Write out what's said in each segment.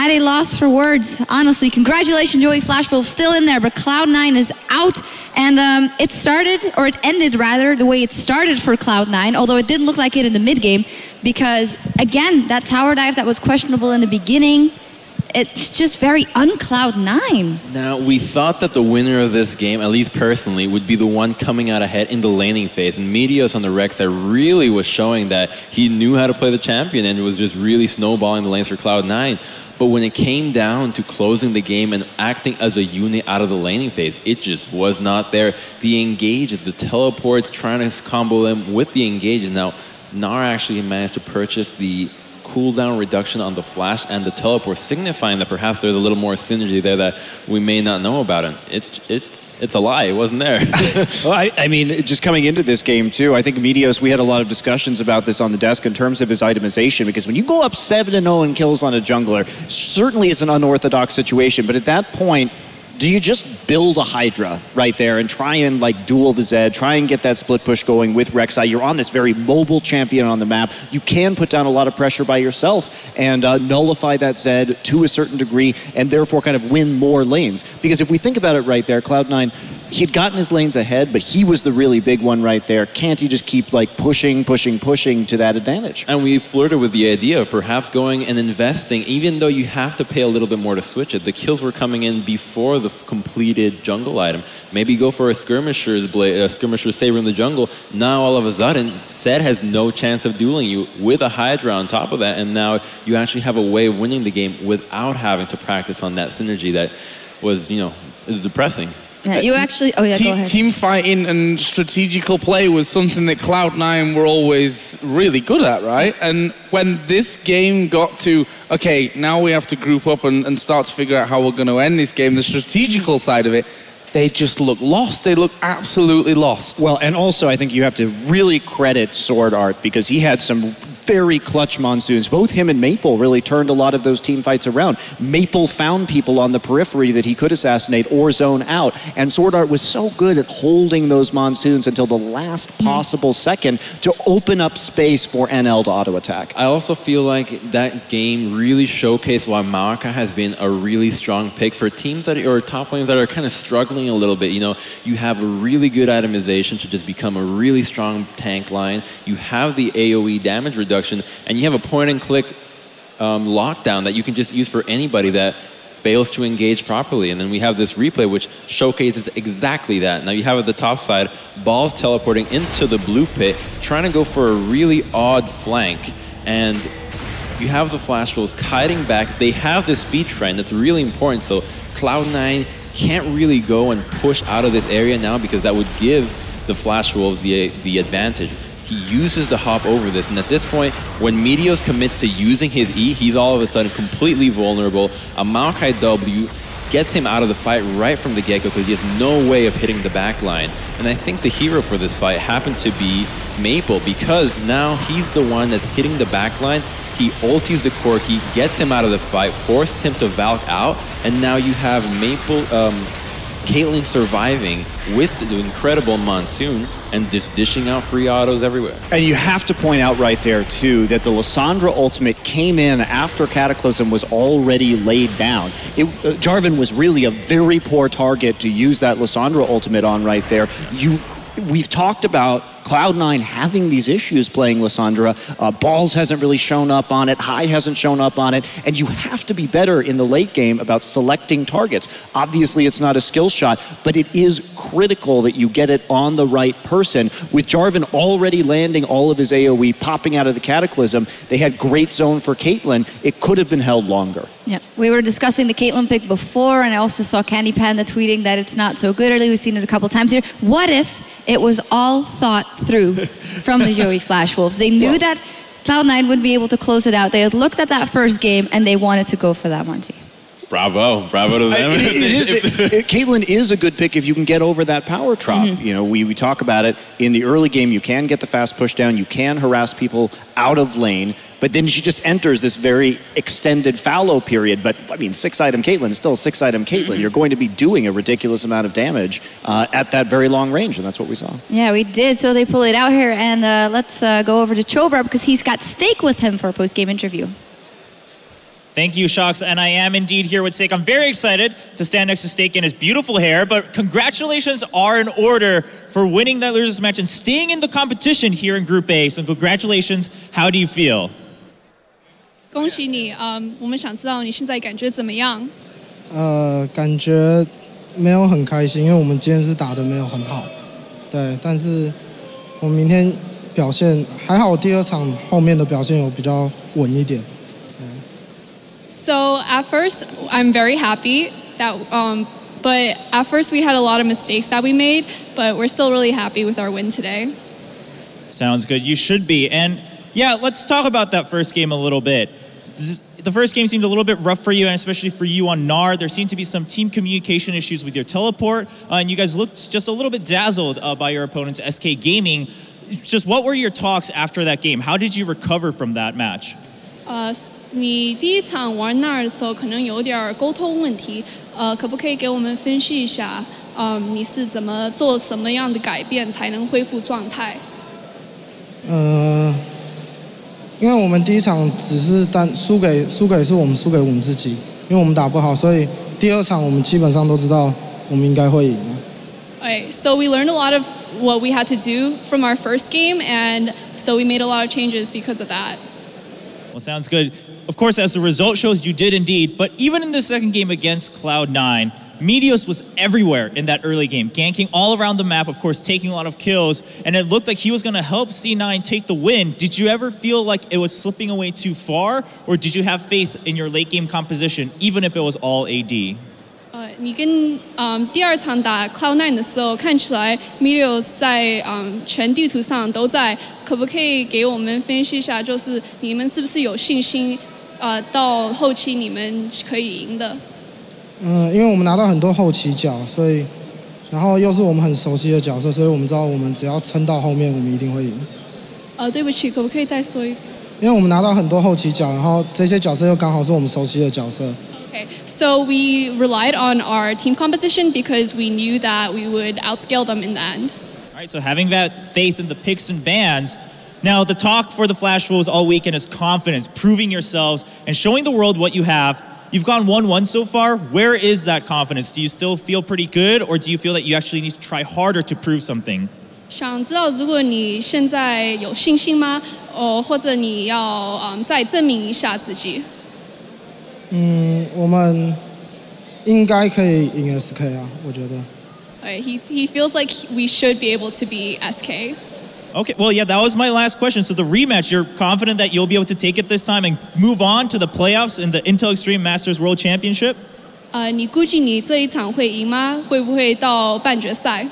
At a loss for words, honestly. Congratulations, Joey Flashwolf, still in there, but Cloud9 is out. And it started, or it ended rather, the way it started for Cloud9, although it didn't look like it in the mid-game, because, again, that tower dive that was questionable in the beginning, it's just very un-Cloud9. Now, we thought that the winner of this game, at least personally, would be the one coming out ahead in the laning phase. And Meteos on the Rex that really was showing that he knew how to play the champion and was just really snowballing the lanes for Cloud9. But when it came down to closing the game and acting as a unit out of the laning phase, it just was not there. The engages, the teleports, trying to combo them with the engages. Now, Gnar actually managed to purchase the cooldown reduction on the flash and the teleport, signifying that perhaps there's a little more synergy there that we may not know about. And it's a lie. It wasn't there. Well, I mean, just coming into this game too, I think Meteos, we had a lot of discussions about this on the desk in terms of his itemization, because when you go up 7-0 in kills on a jungler, certainly it's an unorthodox situation, but at that point, do you just build a Hydra right there and try and like duel the Zed, try and get that split push going with Rek'Sai? You're on this very mobile champion on the map. You can put down a lot of pressure by yourself and nullify that Zed to a certain degree and therefore kind of win more lanes. Because if we think about it right there, Cloud9, he'd gotten his lanes ahead, but he was the really big one right there. Can't he just keep like pushing to that advantage? And we flirted with the idea of perhaps going and investing, even though you have to pay a little bit more to switch it. The kills were coming in before the completed jungle item. Maybe go for a skirmisher's blade, a skirmisher's saber in the jungle. Now all of a sudden, Zed has no chance of dueling you with a Hydra on top of that, and now you actually have a way of winning the game without having to practice on that synergy that was, you know, is depressing. Yeah, you actually, oh yeah, go ahead. Team fighting and strategical play was something that Cloud9 were always really good at, right? And when this game got to, okay, now we have to group up and start to figure out how we're going to end this game, the strategical side of it, they just look lost. They look absolutely lost. Well, and also I think you have to really credit Sword Art, because he had some very clutch monsoons. Both him and Maple really turned a lot of those team fights around. Maple found people on the periphery that he could assassinate or zone out, and Sword Art was so good at holding those monsoons until the last possible second to open up space for NL to auto-attack. I also feel like that game really showcased why Maokai has been a really strong pick for teams that or top lanes that are kind of struggling a little bit. You know, you have a really good itemization to just become a really strong tank line. You have the AoE damage reduction, and you have a point-and-click lockdown that you can just use for anybody that fails to engage properly. And then we have this replay which showcases exactly that. Now you have at the top side, Balls teleporting into the blue pit, trying to go for a really odd flank. And you have the Flash Wolves kiting back. They have this speed trend that's really important, so Cloud9 can't really go and push out of this area now, because that would give the Flash Wolves the advantage. He uses the hop over this, and at this point, when Meteos commits to using his E, he's all of a sudden completely vulnerable. A Maokai W gets him out of the fight right from the get-go, because he has no way of hitting the back line. And I think the hero for this fight happened to be Maple, because now he's the one that's hitting the back line. He ultis the Corki, gets him out of the fight, forces him to Valk out, and now you have Maple, Caitlyn surviving with the incredible monsoon and just dishing out free autos everywhere. And you have to point out right there too that the Lissandra ultimate came in after Cataclysm was already laid down. Jarvan was really a very poor target to use that Lissandra ultimate on right there. We've talked about Cloud9 having these issues playing Lissandra. Balls hasn't really shown up on it. High hasn't shown up on it. And you have to be better in the late game about selecting targets. Obviously, it's not a skill shot, but it is critical that you get it on the right person. With Jarvan already landing all of his AoE, popping out of the Cataclysm, they had great zone for Caitlyn. It could have been held longer. Yeah, we were discussing the Caitlyn pick before, and I also saw Candy Panda tweeting that it's not so good early. We've seen it a couple times here. What if it was all thought through from the Joey Flash Wolves? They knew that Cloud9 wouldn't be able to close it out. They had looked at that first game, and they wanted to go for that, Monty. Bravo to them. Caitlyn is a good pick if you can get over that power trough. You know, we talk about it in the early game. You can get the fast push down. You can harass people out of lane. But then she just enters this very extended fallow period. But I mean, 6-item Caitlyn is still a 6-item Caitlyn. You're going to be doing a ridiculous amount of damage at that very long range, and that's what we saw. Yeah, we did. So they pull it out here, and let's go over to Chover because he's got Steak with him for a post-game interview. Thank you, Shox. And I am indeed here with Steak. I'm very excited to stand next to Steak in his beautiful hair, but congratulations are in order for winning that losers match and staying in the competition here in Group A. So congratulations. How do you feel? 恭喜你，我们想知道你现在感觉怎么样？感觉没有很开心，因为我们今天是打得没有很好，对，但是我们明天表现还好，第二场后面的表现有比较稳一点。So at first, I'm very happy that, but at first we had a lot of mistakes that we made, but we're still really happy with our win today. Sounds good. You should be. And yeah, let's talk about that first game a little bit. The first game seemed a little bit rough for you, and especially for you on NAR. There seemed to be some team communication issues with your teleport, and you guys looked just a little bit dazzled by your opponent's SK Gaming. Just what were your talks after that game? How did you recover from that match? 你第一场玩那儿的时候可能有点沟通问题，可不可以给我们分析一下，你是怎么做什么样的改变才能恢复状态？因为我们第一场只是输给是我们输给我们自己，因为我们打不好，所以第二场我们基本上都知道我们应该会赢。Okay, so we learned a lot of what we had to do from our first game, and so we made a lot of changes because of that. Well, sounds good. Of course, as the result shows, you did indeed. But even in the second game against Cloud9, Meteos was everywhere in that early game, ganking all around the map, of course, taking a lot of kills, and it looked like he was going to help C9 take the win. Did you ever feel like it was slipping away too far, or did you have faith in your late game composition, even if it was all AD? 你跟第二场打 Cloud9 的时候，看起来 Meteos 在全地图上都在，可不可以给我们分析一下，就是你们是不是有信心，到后期你们可以赢的？因为我们拿到很多后期角，所以，然后又是我们很熟悉的角色，所以我们知道我们只要撑到后面，我们一定会赢。对不起，可不可以再说一遍？因为我们拿到很多后期角，然后这些角色又刚好是我们熟悉的角色。Okay, so we relied on our team composition because we knew that we would outscale them in the end. All right, so having that faith in the picks and bans. Now, the talk for the Flash Wolves all weekend is confidence, proving yourselves, and showing the world what you have. You've gone 1-1 so far. Where is that confidence? Do you still feel pretty good, or do you feel that you actually need to try harder to prove something? 想知道如果你现在有信心吗？或者你要再证明一下自己？我们应该可以赢 SK 啊，我觉得。He feels like we should be able to beat SK. Okay, well, yeah, that was my last question. So the rematch, you're confident that you'll be able to take it this time and move on to the playoffs in the Intel Extreme Masters World Championship? 你估计你这一场会赢吗？会不会到半决赛？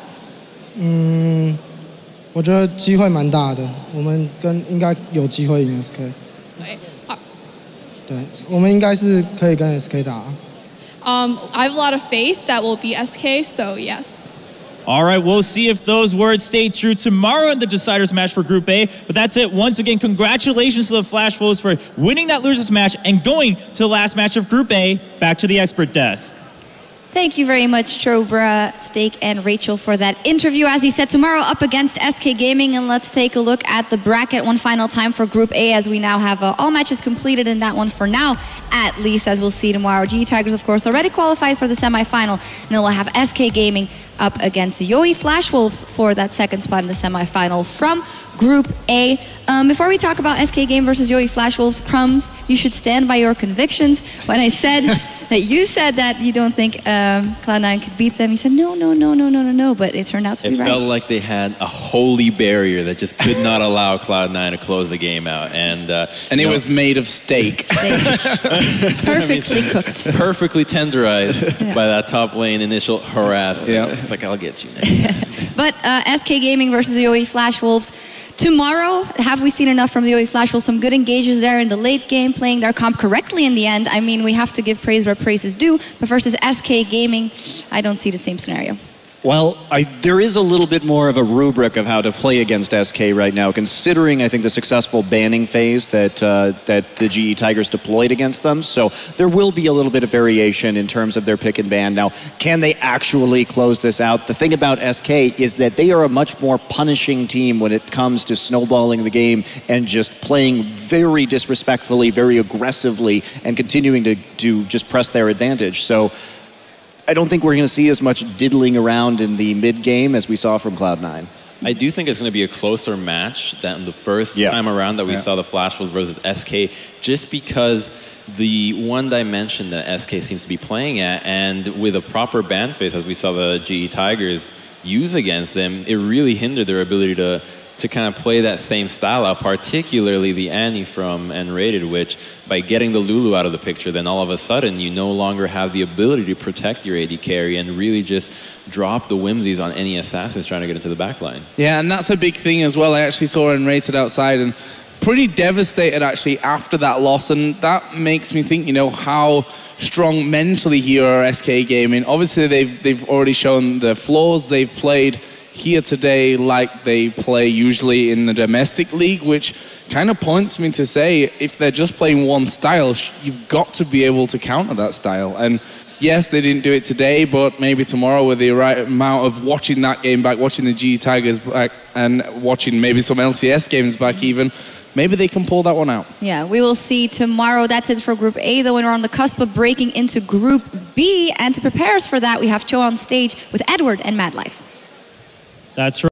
我觉得机会蛮大的，我们应该有机会赢 SK。对，我们应该是可以跟 SK 打。I have a lot of faith that we'll beat SK, so yes. All right, we'll see if those words stay true tomorrow in the deciders match for Group A. But that's it. Once again, congratulations to the Flash Wolves for winning that losers match and going to the last match of Group A. Back to the expert desk. Thank you very much, Chobra, Steak, and Rachel for that interview. As he said, tomorrow up against SK Gaming, and let's take a look at the bracket one final time for Group A, as we now have all matches completed in that one for now, at least, as we'll see tomorrow. GE Tigers, of course, already qualified for the semifinal, and then we'll have SK Gaming up against the Yoi Flash Wolves for that second spot in the semifinal from Group A. Before we talk about SK Game versus Yoi Flash Wolves, Crumbs, you should stand by your convictions. When I said that you said that you don't think Cloud9 could beat them, you said no, but it turned out to be right. It felt like they had a holy barrier that just could not allow Cloud9 to close the game out, and it was made of steak. Perfectly cooked. Perfectly tenderized by that top lane initial harass. Yeah. It's like, I'll get you now. But SK Gaming versus the Yoi Flash Wolves. Tomorrow, have we seen enough from the Yoi Flash Wolves? Some good engages there in the late game, playing their comp correctly in the end. I mean, we have to give praise where praise is due. But versus SK Gaming, I don't see the same scenario. Well, there is a little bit more of a rubric of how to play against SK right now, considering, I think, the successful banning phase that the GE Tigers deployed against them. So there will be a little bit of variation in terms of their pick and ban. Now, can they actually close this out? The thing about SK is that they are a much more punishing team when it comes to snowballing the game and just playing very disrespectfully, very aggressively, and continuing to just press their advantage. So I don't think we're going to see as much diddling around in the mid-game as we saw from Cloud9. I do think it's going to be a closer match than the first time around that we saw the Flash Wolves versus SK, just because the one dimension that SK seems to be playing at, and with a proper ban phase, as we saw the GE Tigers use against them, it really hindered their ability to kind of play that same style out, particularly the Annie from N-Rated, which by getting the Lulu out of the picture, then all of a sudden you no longer have the ability to protect your AD carry and really just drop the whimsies on any assassins trying to get into the backline. Yeah, and that's a big thing as well. I actually saw N-Rated outside and pretty devastated actually after that loss, and that makes me think, you know, how strong mentally here are SK Gaming. Obviously they've already shown the flaws. They've played here today like they play usually in the domestic league, which kind of points me to say, if they're just playing one style, you've got to be able to counter that style. And yes, they didn't do it today, but maybe tomorrow with the right amount of watching that game back, watching the G Tigers back, and watching maybe some LCS games back even, maybe they can pull that one out. Yeah, we will see tomorrow. That's it for Group A, though, when we're on the cusp of breaking into Group B. And to prepare us for that, we have Cho on stage with Edward and Mad Life. That's right.